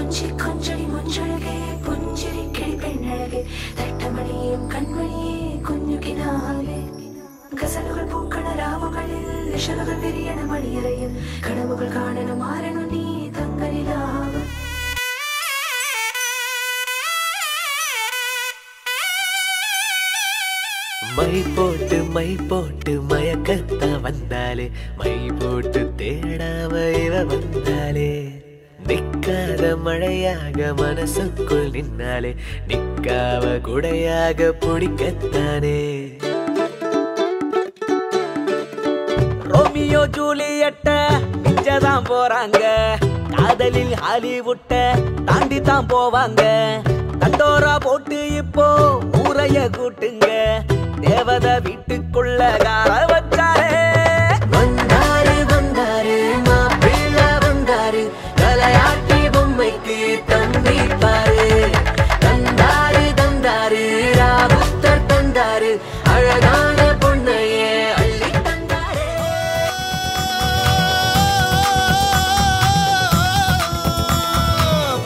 கொஞ்சி கொஞ்சடி முஞ்சழகே புஞ்சிரி கிளி பெண்ணழகே தட்டமணியும் கண்மணியே കുഞ്ഞുകിനാവേ ഗസലുകൾ പൂക്കണ രാവുകളിൽ നിശലുകൾ വിരിയണ മണിയറയിൽ കനവുകൾ കാണണം മാറണം നീ തങ്കനിലാവ് மை போட்டு மயக்கத்த வந்தாலே மை போட்டு தேடாம இவ வந்தாலே நிக்காத மழையாக மனசுக்குள் நின்னாலே நிக்காவ குடையாக பிடிக்கத்தானே ரோமியோ ஜூலியட்ட மிஞ்சதான் போறாங்க காதலில் ஹாலிவுட்ட தாண்டி தான் போவாங்க தண்டோரா போட்டு இப்போ ஊரைய கூட்டுங்க தேவத வீட்டுக்குள்ள கார வச்சாரே வந்தாரு வந்தாரு மாப்பிள்ள வந்தாரு தலையாட்டி பொம்மைக்கு தம்பி பாரு தந்தாரு தந்தாரு ராவுத்தர் தந்தாரு அழகான பொண்ணையே அள்ளி தந்தாரே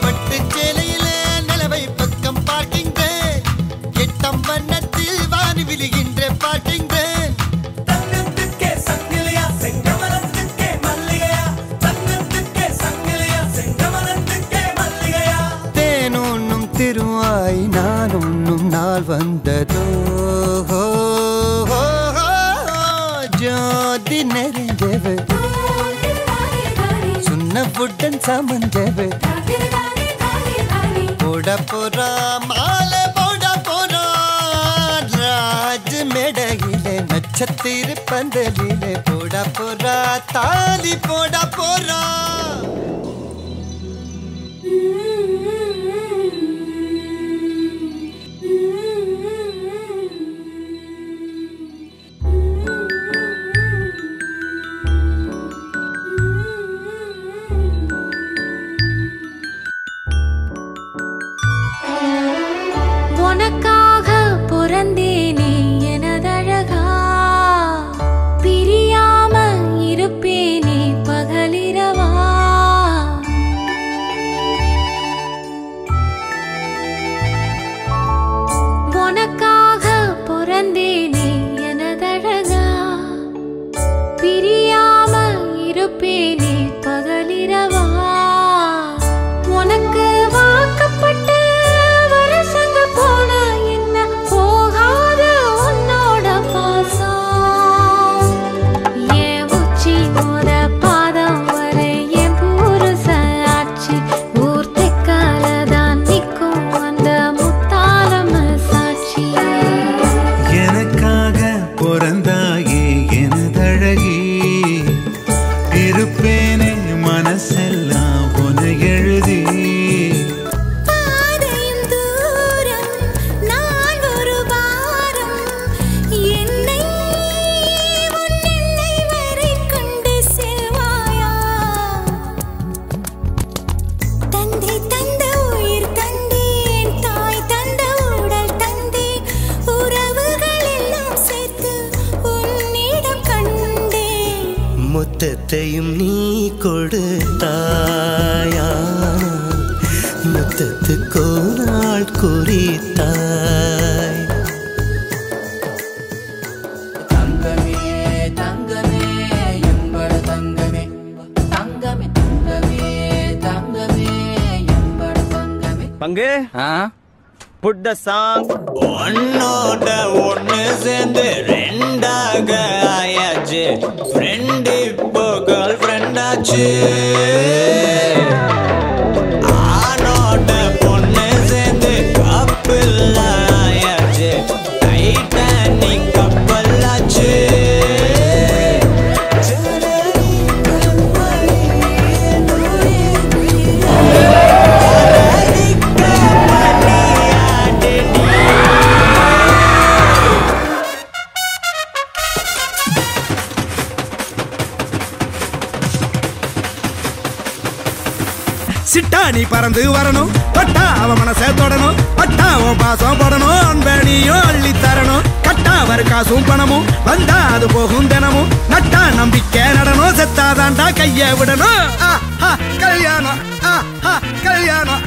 பட்டு சேலையில நிலவை பக்கம் பார்க்கிங்க எட்டம் வண்ணத்தில் வாரி விழுகின்ற பார்க்கிங்க தங்கத்துக்கே சங்கிலியா செங்கமலத்துக்கே மல்லிகையா தங்கத்துக்கே சங்கிலியா செங்கமலத்துக்கே மல்லிகையா தேனொன்னும் திருவாய் நான் ஒன்னும் நாள் வந்ததோ ஜோதி நெறிஞ்சவு சுண்ணப்புடன் சமஞ்சவு போட போறா மாலை போட போறா ராஜ் மேடையிலே நட்சத்திர பந்தலிலே போட போறா தாலி போட போறா உனக்காக பிறந்தேனே எனதழகா பிரியாம இருப்பேனே பகலிரவா உனக்காக பிறந்தேனே எனதழகா பிரியாம இருப்பேனே பகலிரவா உனக்கு வாக்கப்பட்ட வருஷங்க போன என்ன போகாத உன்னோட பாசம் என் உச்சி மோத பாதம் வரை என் புருஷ ஆட்சி ஊர் தெக்காலதான் நிற்கும் அந்த முத்தாளம சாட்சி எனக்காக பிறந்தாயே எனதழகி இருப்பேனே மனசெல்லாம் உன எழுதி பாதையும் தூரம் நான் ஒரு வாரம் என்னை உன் எல்லை வரை கொண்டு செல்வாயா தந்தை தந்த உயிர் தந்தேன் தாய் தந்த உடல் தந்தேன் உறவுகள் எல்லாம் சேர்த்து உன்னிடம் கண்டேன் முத்தத்தையும் நீ கொடுத்தாயா முத்தத்துக்கோ நாள் குறித்தாய் தங்கமே தங்கமே எம்பட தங்கமே தங்கமே தங்கமே தங்கமே எம்பட தங்கமே பங்கு புட் த சாங் ஒன்னோட ஒன்னு சேர்ந்து ரெண்டாக ஆயாச்சு ஃப்ரெண்ட் இப்போ கேர்ள் ஃப்ரெண்ட் ஆச்சு ஆனோட பொண்ணு சேர்ந்து கப்பல் ஆயாச்சு டைட்டானிக் கப்பல் ஆச்சு சிட்டாணி பறந்து வரணும் பட்டா அவ மனசை தொடணும் பட்டா அவன் பாசம் போடணும் அன்பனியும் அள்ளி தரணும் கட்டா அவர் காசும் பணமும் வந்தா அது போகும் தினமும் நட்டா நம்பிக்கை நடனும் செத்தாதாண்டா கைய விடணும் கல்யாணம் கல்யாணம்